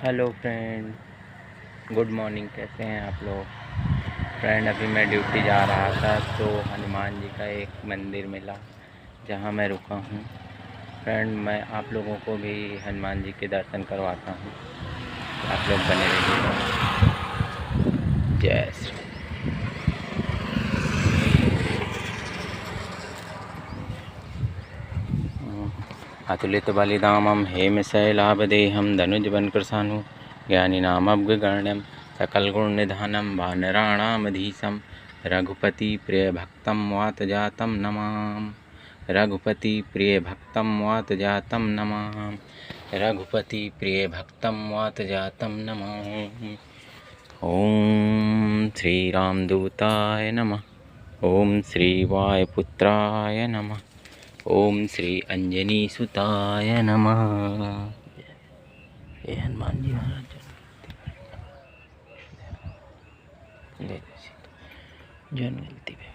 Hello friend, good morning. कैसे हैं आप लोग? फ्रेंड, अभी मैं ड्यूटी जा रहा था तो हनुमान जी का एक मंदिर मिला जहां मैं रुका हूं। फ्रेंड, मैं आप लोगों को भी हनुमान जी के दर्शन करवाता हूं। आप लोग बने रहिएगा। जय श्री अतुलित बलिधामं हेमशैलाभदेहं धनुजवनकृशानु ज्ञानिनामग्रगण्यं सकलगुणनिधानं वानराणामधीशं रघुपतिप्रियभक्तं वातजातं नमामि। रघुपतिप्रियभक्तं वातजातं नमामि। रघुपतिप्रियभक्तं वातजातं नमामि। ओम श्री रामदूताय नमः। ओम श्री वायुपुत्राय नमः। ओम श्री अंजनी सुताय नमः। ये हनुमान जी महाराज जन गलती पे